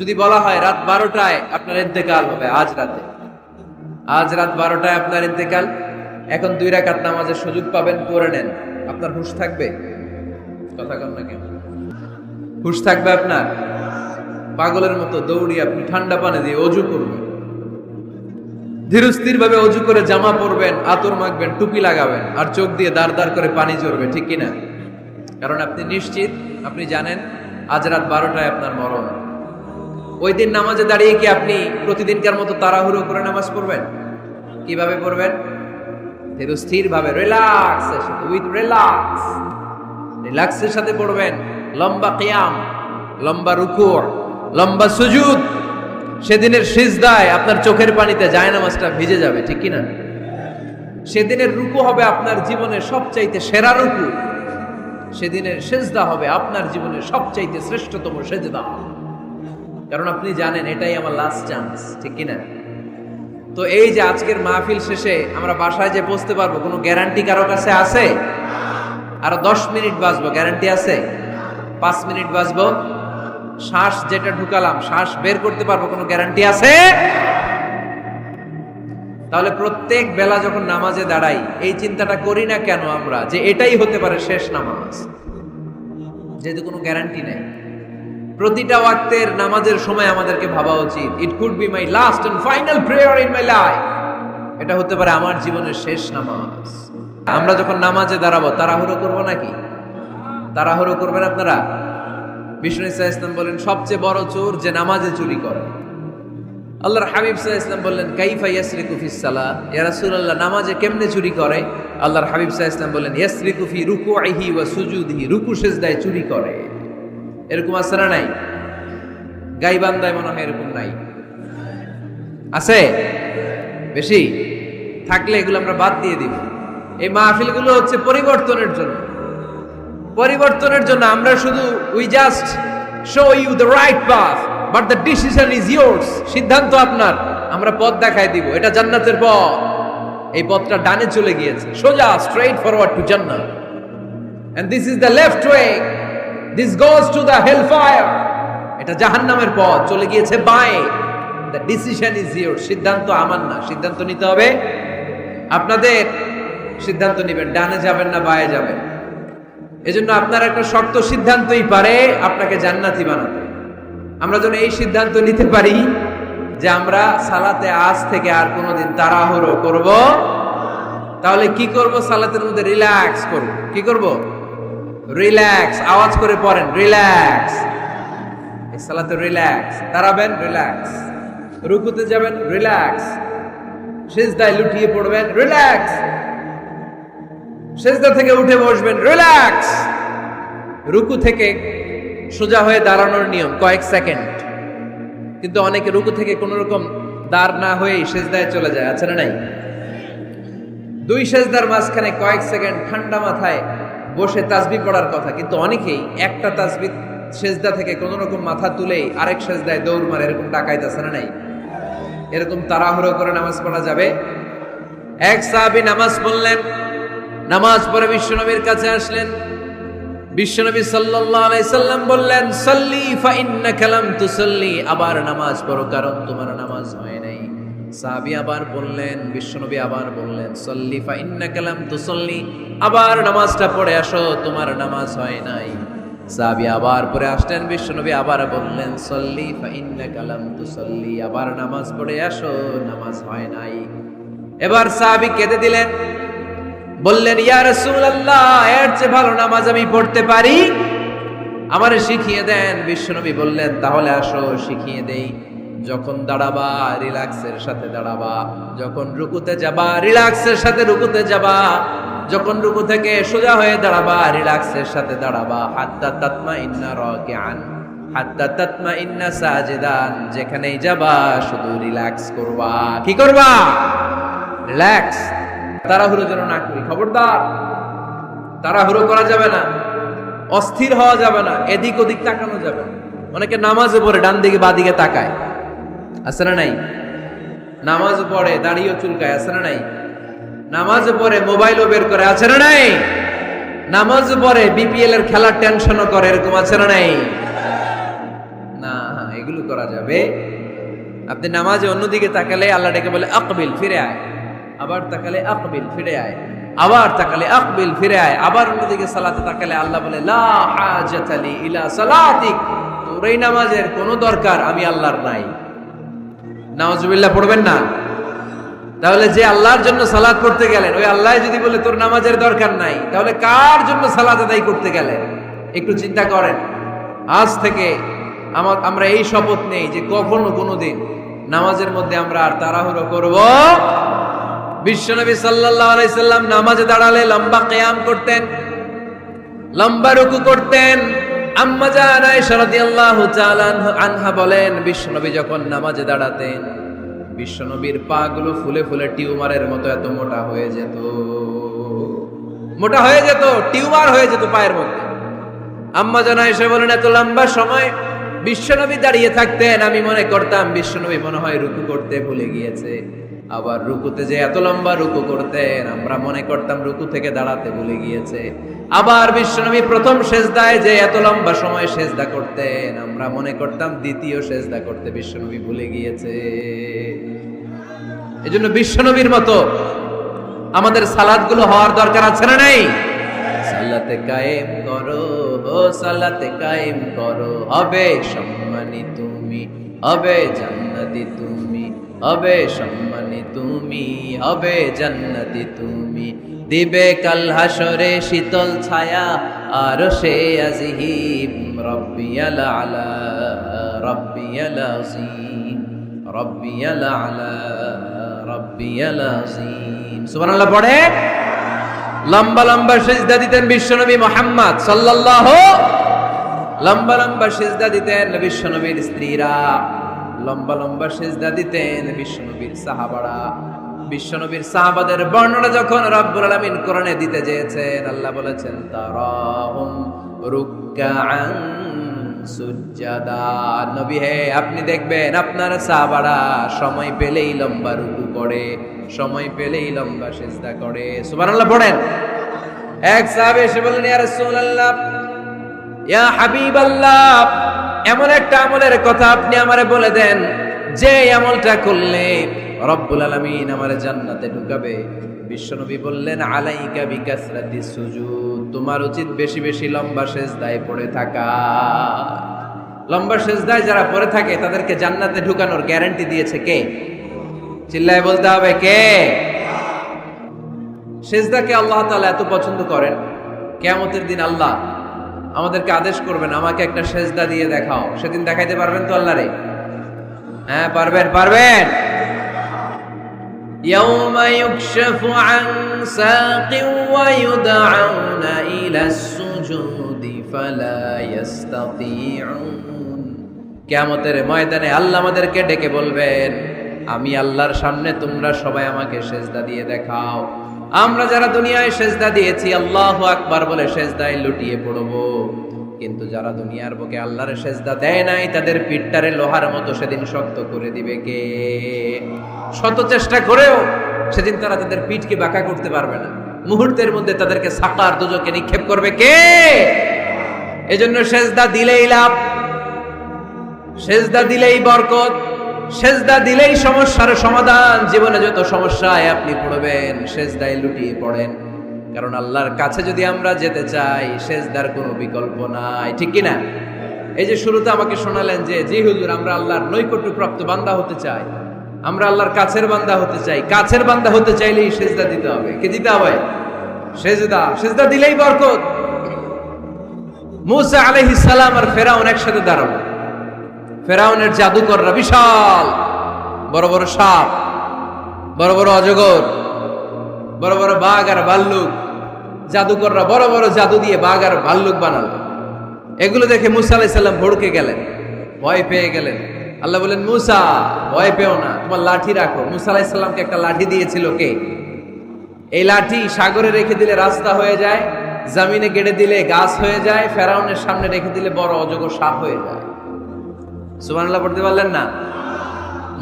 যদি বলা হয় রাত 12টায় আপনার ইন্তেকাল হবে, আজ রাত 12টায় আপনার ইন্তেকাল, এখন 2 রাকাত নামাজের সুযোগ পাবেন, পড়ে নেন, আপনার হুঁশ থাকবে? কথা কন না কেন? হুঁশ থাকবে আপনার? পাগলের মতো দৌড়ি আপনি ঠান্ডা পানি দিয়ে অজু করবেন, ধীরস্থির ভাবে অজু করে জামা পরবেন, আতর মাখবেন, টুপি লাগাবেন, আর চোখ দিয়ে দাঁড় দাঁড় করে পানি ঝরবে, ঠিক কিনা? কারণ আপনি নিশ্চিত, আপনি জানেন আজ রাত 12টায় আপনার মরণ। ওই দিন নামাজে দাঁড়িয়ে কি আপনি প্রতিদিনকার মতো তাড়াহুড়ো করে নামাজ পড়বেন? কিভাবে পড়বেন? ধীরস্থির ভাবে, রিল্যাক্সের সাথে পড়বেন। লম্বা কিয়াম, লম্বা রুকু, লম্বা সুজুদ। সেদিনের সিজদায় আপনার চোখের পানিতে জায়নামাজটা ভিজে যাবে, ঠিক কিনা? সেদিনের রুকু হবে আপনার জীবনের সবচাইতে সেরা রুকু। সেদিনের সিজদা হবে আপনার জীবনের সবচাইতে শ্রেষ্ঠতম সিজদা, কারণ আপনি জানেন এটাই আমার লাস্ট চান্স, ঠিক কিনা? তো এই যে আজকের মাহফিল শেষে আমরা বাসায় যে পৌঁছতে পারবো, কোনো গ্যারান্টি কারো কাছে আছে? আরো 10 মিনিট বাঁচবো, গ্যারান্টি আছে? 5 মিনিট বাঁচবো, শ্বাস যেটা ঢুকালাম শ্বাস বের করতে পারবো, কোনো গ্যারান্টি আছে? তাহলে প্রত্যেক বেলা যখন নামাজে দাঁড়াই এই চিন্তাটা করি না কেন আমরা, যে এটাই হতে পারে শেষ নামাজ, যেহেতু কোনো গ্যারান্টি নেই। প্রতিটা ওয়াক্তের নামাজের সময় আমাদেরকে ভাবা উচিত, it could be my last and final prayer in my life. এটা হতে পারে আমার জীবনের শেষ নামাজ। আমরা যখন নামাজে দাঁড়াবো তাড়াহুড়ো করবো নাকি? তাড়াহুড়ো করবেন আপনারা? বিষ্ণু ইসা ইসলাম বলেন সবচেয়ে বড় চোর যে নামাজে চুরি করে। আল্লাহর হাবিব সাল্লাল্লাহু আলাইহি ওয়াসাল্লাম বললেন কাইফা ইয়াসরিকু ফিস সালাহ, ইয়া রাসূলুল্লাহ নামাজে কেমনে চুরি করে? আল্লাহর হাবিব সাল্লাল্লাহু আলাইহি ওয়াসাল্লাম বললেন ইয়াসরিকু ফি রুকুইহি ওয়া সুজুদিহি, রুকু সিজদায় চুরি করে। এরকম আছে না নাই? গাইবান্দায় মনে হয় এরকম নাই, আছে বেশি? থাকলে এগুলো আমরা বাদ দিয়ে দিব। এই মাহফিলগুলো হচ্ছে পরিবর্তনের জন্য, আমরা শুধু we just show you the right path but the decision is yours. সিদ্ধান্ত আপনার, আমরা পথ দেখায় দিব, এটা জান্নাতের পথ। এই পথটা ডানে চলে গিয়েছে, সোজা স্ট্রেইট ফরওয়ার্ড টু জান্নাত, and this is the left way, this goes to the hell fire. এটা জাহান্নামের পথ, চলে গিয়েছে বাঁয়ে। The decision is yours. সিদ্ধান্ত আমার না, সিদ্ধান্ত নিতে হবে আপনাদের। সিদ্ধান্ত নেবেন, ডানে যাবেন না বাঁয়ে যাবেন। এজন্য আপনার একটা শক্ত সিদ্ধান্তই পারে আপনাকে জান্নাতি বানাতে। আমরা যেন এই সিদ্ধান্ত নিতে পারি যে আমরা সালাতে আজ থেকে আর কোনোদিন তাড়াহুড়ো করব। তাহলে কি করব? সালাতের মধ্যে রিল্যাক্স করব। কি করব? রিল্যাক্স। আওয়াজ করে পড়েন, রিল্যাক্স। এই সালাতে রিল্যাক্স। দাঁড়াবেন, রিল্যাক্স। রুকুতে যাবেন, রিল্যাক্স। সিজদায় লুটিয়ে পড়বেন, রিল্যাক্স। সিজদা থেকে উঠে বসবেন, রিল্যাক্স। রুকু থেকে সোজা হয়ে দাঁড়ানোর নিয়ম কয়েক সেকেন্ড, কিন্তু অনেকে রুকু থেকে কোনো রকম দাঁড় না হয়ে সিজদায় চলে যায়, আছে না নাই? 2 সিজদার মাঝখানে কয়েক সেকেন্ড ঠান্ডা মাথায় বসে তাসবিহ পড়ার কথা, কিন্তু অনেকেই একটা তাসবিহ সিজদা থেকে কোনো রকম মাথা তুলেই আরেক সিজদায় দৌড় মারে, এরকম ডাকাইতে, আছে না নাই? এরকম তাড়াহুড়ো করে নামাজ পড়া যাবে? এক সাহাবী নামাজ পড়লেন, নামাজ পড়ে বিশ্বনবীর কাছে আসলেন। বিশ্বনবী সাল্লাল্লাহু আলাইহি সাল্লাম বললেন সাল্লি ফা ইন্নাকা লাম তুসাল্লি, আবার নামাজ পড়ো কারণ তোমার নামাজ হয় নাই। সাহাবী আবার বললেন, বিশ্বনবী আবার বললেন সাল্লি ফা ইন্নাকা লাম তুসাল্লি, আবার নামাজটা পড়ে আসো তোমার নামাজ হয় নাই। সাহাবী আবার পড়ে আসলেন, বিশ্বনবী আবার বললেন সাল্লি ফা ইন্নাকা লাম তুসাল্লি, আবার নামাজ পড়ে আসো নামাজ হয় নাই। এবার সাহাবী কেঁদে দিলেন, বললেন ইয়া রাসূলুল্লাহ এর চেয়ে ভালো নামাজ আমি পড়তে পারি, আমারে শিখিয়ে দেন। বিশ্বনবী বললেন তাহলে আসো শিখিয়ে দেই। যখন দাঁড়াবা রিল্যাক্সের সাথে দাঁড়াবা, যখন রুকুতে যাবা রিল্যাক্সের সাথে রুকুতে যাবা, যখন রুকু থেকে সোজা হয়ে দাঁড়াবা রিল্যাক্সের সাথে দাঁড়াবা। হাত্তা তাতমাইন্না রাকিআন হাত্তা তাতমাইন্না সাজিদান, যেখানেই যাবা শুধু রিল্যাক্স করবা। কি করবা? রিল্যাক্স। তাড়াহুড়ো যেন না করি, খবরদার। তাড়াহুড়ো করা যাবে না, অস্থির হওয়া যাবে না, এদিক ওদিক তাকানো যাবে না। অনেকে নামাজে পড়ে ডান দিকে বা দিকে তাকায়, আছে না নাই? নামাজ পড়ে দাঁড়িয়েও চুলকায়, আছে না নাই? নামাজ পড়ে মোবাইলও বের করে, আছে না নাই? নামাজ পড়ে বিপিএল এর খেলার টেনশনও করে, এরকম আছে না নাই? না, এগুলো করা যাবে? আপনি নামাজে অন্যদিকে তাকালে আল্লাহ ডেকে বলে আকবিল, ফিরে আয়। আবার তাকালে আকবিল, ফিরে আয়। আবার তাকালে আকবিল, ফিরে আয়। আবার অন্যদিকে সালাতে তাকালে আল্লাহ বলে লা হাজাতা লি ইলা সালাতিক, তোর এই নামাজের কোনো দরকার আমি আল্লাহর নাই। নাউজুবিল্লাহ পড়বেন না? তাহলে যে আল্লাহর জন্য সালাত করতে গেলেন, ওই আল্লাহ যদি বলে তোর নামাজের দরকার নাই, তাহলে কার জন্য সালাত আদায় করতে গেলেন? একটু চিন্তা করেন। আজ থেকে আমরা এই শপথ নেই যে কখনো কোনোদিন নামাজের মধ্যে আমরা আর তাড়াহুড়ো করব। বিশ্বনবী সাল্লাল্লাহু আলাইহি সাল্লাম নামাজে দাঁড়ালে লম্বা কিয়াম করতেন, লম্বা রুকু করতেন। আম্মা জান আয়েশা রাদিয়াল্লাহু তাআলা আনহা বলেন, বিশ্বনবী যখন নামাজে দাঁড়াতেন, বিশ্বনবীর পা গুলো ফুলে ফুলে টিউমারের মতো এত মোটা হয়ে যেত, মোটা হয়ে যেত, টিউমার হয়ে যেত পায়ের মধ্যে। আম্মা জান আয়েশা বলেন, এত লম্বা সময় বিশ্বনবী দাঁড়িয়ে থাকতেন, আমি মনে করতাম বিশ্বনবী মনে হয় রুকু করতে ভুলে গিয়েছে। আবার রুকুতে যে এত লম্বা রুকু করতেন, আমরা মনে করতাম রুকু থেকে দাঁড়াতে ভুলে গিয়েছে। আবার বিশ্বনবী প্রথম সেজদায় যে এত লম্বা সময় সেজদা করতেন, আমরা মনে করতাম দ্বিতীয় সেজদা করতে বিশ্বনবী ভুলে গিয়েছে। এজন্য বিশ্বনবীর মতো আমাদের সালাতগুলো হওয়ার দরকার আছে না নাই? সালাতে কায়েম করো, ও সালাতে কায়েম করো, হবে সম্মানী তুমি, হবে জান্নাতি তুমি, হবে সম্মানী তুমি, হবে জান্নাতি তুমি। দিবে কাল হাসরে শীতল ছায়া আরশে আজিম, রব্বিয়াল আলা, রব্বিয়াল আযীম, রব্বিয়াল আলা, রব্বিয়াল আযীম। সুবহানাল্লাহ পড়ে। লম্বা লম্বা সিজদা দিতেন বিশ্বনবী মুহাম্মদ সাল্লাল্লাহু, লম্বা লম্বা সিজদা দিতেন বিশ্বনবীর স্ত্রীরা, লম্বা লম্বা সিজদা দিতেন বিশ্বনবীর সাহাবারা। বিশ্বনবীর সাহাবাদের বর্ণনা যখন রব্বুল আলামিন কোরআনে দিতে চেয়েছেন, আল্লাহ বলেছেন তারাহুম রুকআন সুজদা। নবী হে, আপনি দেখবেন আপনার সাহাবারা সময় পেলেই লম্বা রুকু করে, সময় পেলেই লম্বা সিজদা করে। সুবহানাল্লাহ পড়েন। এক সাহাবী এসে বললেন, ইয়া রাসূলুল্লাহ, ইয়া হাবিবাল্লাহ, এমন একটা আমলের কথা আপনি আমারে বলে দেন যে আমলটা করলে রব্বুল আলামিন আমারে জান্নাতে ঢুকাবে। বিশ্বনবী বললেন, আলাইকা বিকাসরাতিস সুজুদ, তোমার উচিত বেশি বেশি লম্বা সিজদায় পড়ে থাকা। লম্বা সিজদায় যারা পড়ে থাকে তাদেরকে জান্নাতে ঢুকানোর গ্যারান্টি দিয়েছে কে? চিল্লায় বলতে হবে কে? সিজদাকে আল্লাহ তাআলা এত পছন্দ করেন, কিয়ামতের দিন আল্লাহ আমাদেরকে আদেশ করবেন, আমাকে একটা সিজদা দিয়ে দেখাও। সেদিন দেখাইতে পারবেন তো আল্লাহরে? হ্যাঁ পারবেন, পারবেন। ইয়াউমা ইউকশাফু আন সাকিন ওয়া ইউদআউনা ইলাস সুজুদি ফালা ইস্তাতিউন। কিয়ামতের ময়দানে আল্লাহ আমাদেরকে ডেকে বলবেন, আমি আল্লাহর সামনে তোমরা সবাই আমাকে সিজদা দিয়ে দেখাও। আমরা যারা দুনিয়ায় সিজদা দিয়েছি আল্লাহু আকবার বলে সিজদায় লুটিয়ে পড়বো, কিন্তু যারা দুনিয়ার বুকে আল্লাহর সিজদা দেয় নাই তাদের পিঠটারে লোহার মতো সেদিন শক্ত করে দিবে কে? শত চেষ্টা করেও সেদিন তারা তাদের পিঠকে বাঁকা করতে পারবে না। মুহূর্তের মধ্যে তাদেরকে সাকার দুজকে নিক্ষেপ করবে কে? এজন্য সিজদা দিলেই লাভ, সিজদা দিলেই বরকত, সিজদা দিলেই সমস্যার সমাধান। জীবনে যত সমস্যায় আপনি পড়বেন সিজদায় লুটিয়ে পড়েন, কারণ আল্লাহর কাছে যদি আমরা যেতে চাই সিজদার কোনো বিকল্প নাই, ঠিক কি না? এই যে শুরুতে আমাকে শোনালেন যে জি হুজুর, আমরা আল্লাহর নৈকট্যপ্রাপ্ত বান্দা হতে চাই, আমরা আল্লাহর কাছের বান্দা হতে চাই। কাছের বান্দা হতে চাইলেই সিজদা দিতে হবে। কে দিতে হবে? সিজদা। সিজদা দিলেই বরকত। মুসা আলাইহিস সালাম আর ফেরাউন একসাথে দাঁড়ালো। ফেরাউনের জাদুকররা বিশাল বড় বড় সাপ, বড় বড় অজগর, বড় বড় বাঘ আর ভাল্লুক, জাদুকররা বড় বড় জাদু দিয়ে বাঘ আর ভাল্লুক বানালো। এগুলো দেখে মুসা আলাইহিস সালাম ভড়কে গেলেন, ভয় পেয়ে গেলেন। আল্লাহ বলেন, মুসা ভয় পেও না, তোমার লাঠি রাখো। মুসা আলাইহিস সালামকে একটা লাঠি দিয়েছিল কে? এই লাঠি সাগরে রেখে দিলে রাস্তা হয়ে যায়, জমিনে গেড়ে দিলে গাছ হয়ে যায়, ফেরাউনের সামনে রেখে দিলে বড় অজগর সাপ হয়ে যায়। সুবহানাল্লাহ পড়তে পারলেন না?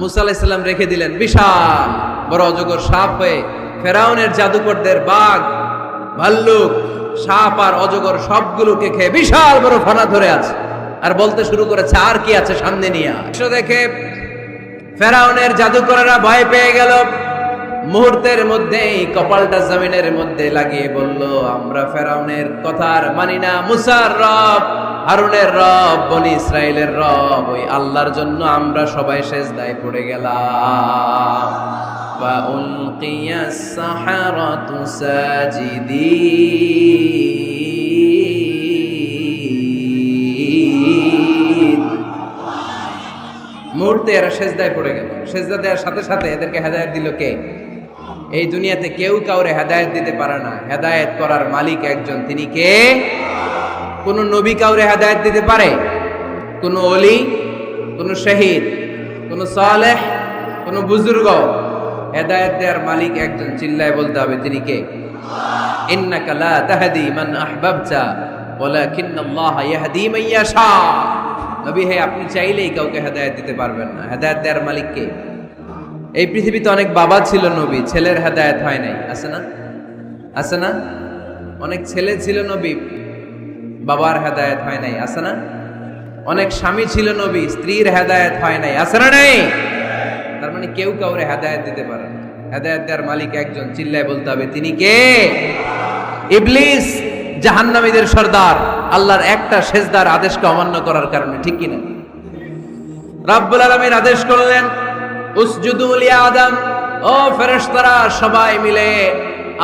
মুসা আলাইহিস সালাম রেখে দিলেন বিশাল বড় অজগর সাপ হয়ে ফেরাউনের জাদুকরদের বাঘ, ভাল্লুক, সাপ আর অজগর সবগুলোকে খেয়ে বিশাল বড় ফানা ধরে আছে। আর বলতে শুরু করেছে আর কি আছে সামনে নিয়ে আয়। দেখে ফেরাউনের জাদুকরেরা ভয় পেয়ে গেল। মুহূর্তের মধ্যেই কপালটা জমিনের মধ্যে লাগিয়ে বলল, আমরা ফেরাউনের কথা আর মানি না। মুসার রব, হারুনের রব, বনি ইসরাইলের রব, ওই আল্লাহর জন্য আমরা সবাই সেজদায় পড়ে গেলাম। ফাউলকিয়াস সাহারাতু সাজিদিন। মুহূর্তে এরা সেজদায় পড়ে গেল। সেজদা দেওয়ার সাথে সাথে এদেরকে হেদায়েত দিল কে? এই দুনিয়াতে কেউ কাউরে হেদায়েত দিতে পারে না, হেদায়েত করার মালিক একজন, তিনি কে? কোন নবী কাউরে হেদায়েত দিতে পারে? কোন ওলি, কোন শহীদ, কোন সালেহ, কোন বুজুর্গ? হেদায়েত দেওয়ার মালিক একজন, চিল্লায় বলতে হবে তিনি কে? ইন্নাকা লা তাহদি মান আহবাবতা ওয়ালাকিন্নাল্লাহা ইয়াহদি মান ইয়াশা। নবী হে, আপনি চাইলেই কাউকে হেদায়েত দিতে পারবেন না। হেদায়েত দেওয়ার মালিক কে? এই পৃথিবীতে অনেক বাবা ছিল নবী, ছেলের হেদায়েত হয় নাই, আছে না? আছে না? অনেক ছেলে ছিল নবী, বাবার হেদায়েত হয় নাই, আছে না? অনেক স্বামী ছিল নবী, স্ত্রীর হেদায়েত হয় নাই, আছে না? নাই। তার মানে কেউ কাউরে হেদায়েত দিতে পারে না। হেদায়েত দেওয়ার মালিক একজন, চিল্লায় বলতে হবে তিনি কে? ইবলিস জাহান্নামীদের সর্দার, আল্লাহর একটা সেজদার আদেশকে অমান্য করার কারণে, ঠিক কিনা? রাব্বুল আলামিন আদেশ করলেন, উসজুদু লি আদম, ও ফেরেশতারা সবাই মিলে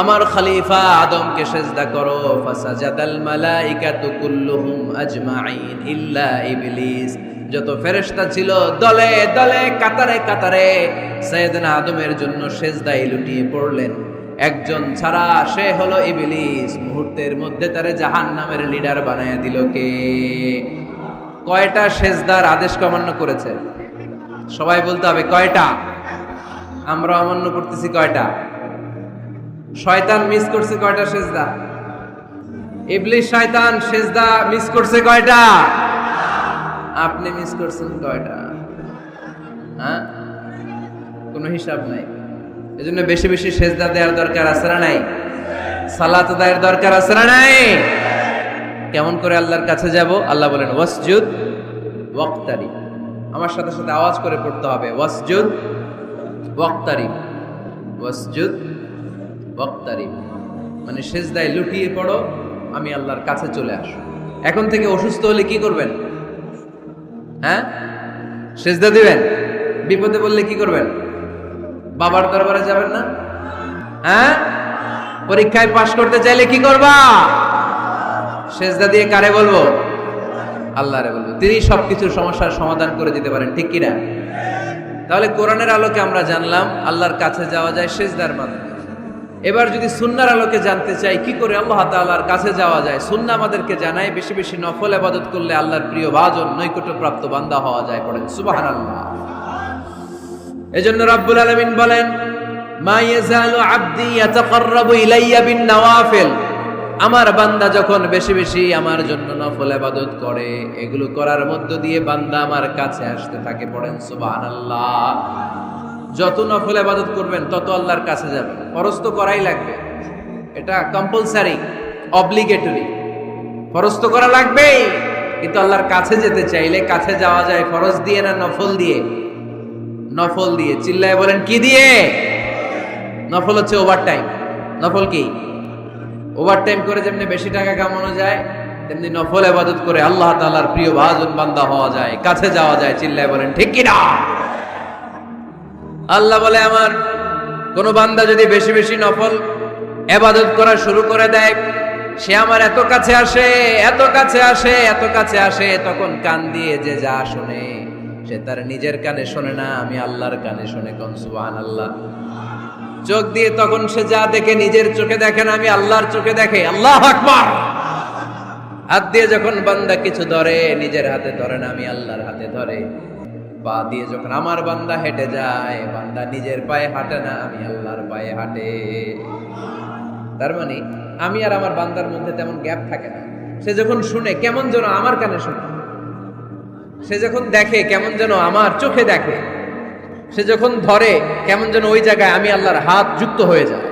আমার খলিফা আদমকে সেজদা করো। ফাসাজাদাল মালাইকাতু কুল্লুহুম আজমাইন ইল্লা ইবলিস। যত ফেরেশতা ছিল দলে দলে কাতারে কাতারে সাইয়েদনা আদমের জন্য সেজদায় লুটিয়ে পড়লেন। একজন ছাড়া, সে হলো ইবলিস। মুহূর্তের মধ্যে তারে জাহান্নামের লিডার বানায়া দিল কে? কয়টা সেজদার আদেশ অমান্য করেছে? সবাই বলতে হবে কয়টা? আমরা অমান্য করতেছি কয়টা? শয়তান মিস করছে কয়টা সেজদা? ইবলিস শয়তান সেজদা মিস করছে কয়টা? আপনি মিস করছেন কয়টা? হ্যাঁ, কোনো হিসাব নাই। এজন্য বেশি বেশি সেজদা দেওয়ার দরকার আছে না নাই? সালাত দেওয়ার দরকার আছে না নাই? কেমন করে আল্লাহর কাছে যাব? আল্লাহ বলেন ওয়াসজুদ ওয়াক্তারিব। আমার সাথে সাথে আওয়াজ করে পড়তে হবে, ওয়াসজুদ ওয়াক্তারিব, ওয়াসজুদ ওয়াক্তারিব। মানে সেজদায় লুটিয়ে পড়ো, আমি আল্লাহর কাছে চলে আসো। এখন থেকে অসুস্থ হলে কি করবেন? হ্যাঁ, সেজদা দিবেন। বিপদে বললে কি করবেন? বাবার দরবারে যাবেন না? হ্যাঁ, পরীক্ষায় পাশ করতে চাইলে কি করবা? সেজদা দিয়ে কারে বলবো? আল্লাহরে বলবো। তিনি সবকিছুর সমস্যার সমাধান করে দিতে পারেন, ঠিক কিনা? তাহলে কোরআনের আলোকে আমরা জানলাম আল্লাহর কাছে যাওয়া যায় সেজদার মাধ্যমে। এবার যদি সুন্নাহর আলোকে জানতে চাই কি করে আল্লাহ তাআলার কাছে যাওয়া যায়, সুন্নাহ আমাদেরকে জানায় বেশি বেশি নফল ইবাদত করলে আল্লাহর প্রিয় ভাজন, নৈকট্যপ্রাপ্ত বান্দা হওয়া যায়। পড়েন সুবহানাল্লাহ। এজন্য রাব্বুল আলামিন বলেন, মা ইয়াজালু আবদি ইয়াতাকাররাবু ইলাইয়া বিন নওয়াফিল। আমার বান্দা যখন বেশি বেশি আমার জন্য নফল ইবাদত করে, এগুলো করার মধ্য দিয়ে বান্দা আমার কাছে আসতে থাকে। পড়েন সুবহানাল্লাহ। যত নফল ইবাদত করবেন তত আল্লাহর কাছে যাবেন। ফরজ তো করাই লাগবে, এটা কম্পালসারি, অব্লিগেটরি। ফরজ তো করা লাগবেই, কিন্তু আল্লাহর কাছে যেতে চাইলে কাছে যাওয়া যায় ফরজ দিয়ে না নফল দিয়ে? নফল দিয়ে। চিল্লায় বলেন কি দিয়ে? নফল হচ্ছে ওভারটাইম। নফল কি? ওভারটাইম করে যেমনি বেশি টাকা কামানো যায়, তেমনি নফল ইবাদত করে আল্লাহ তাআলার প্রিয় ভাজন বান্দা হওয়া যায়, কাছে যাওয়া যায়। চিল্লায় বলেন ঠিক কি না? আল্লাহ বলে, আমার কোন বান্দা যদি বেশি বেশি নফল ইবাদত করা শুরু করে দেয়, সে আমার এত কাছে আসে, এত কাছে আসে, এত কাছে আসে, তখন কান দিয়ে যে যা শুনে সে তার নিজের কানে শোনে না, আমি আল্লাহর কানে শুনে। কোন সুবহানাল্লাহ। চোখ দিয়ে তখন সে যা দেখে নিজের চোখে দেখে না, আমি আল্লাহর চোখে দেখে। আল্লাহু আকবার। হাত দিয়ে যখন বান্দা কিছু ধরে, নিজের হাতে ধরে না, আমি আল্লাহর হাতে ধরে। পা দিয়ে যখন আমার বান্দা হেঁটে যায়, বান্দা নিজের পায়ে হাঁটে না, আমি আল্লাহর পায়ে হাঁটে। তার মানে আমি আর আমার বান্দার মধ্যে তেমন গ্যাপ থাকে না। সে যখন শুনে কেমন যেন আমার কানে শুনে, সে যখন দেখে কেমন যেন আমার চোখে দেখে, সে যখন ধরে কেমন যেন ওই জায়গায় আমি আল্লাহর হাত যুক্ত হয়ে যায়।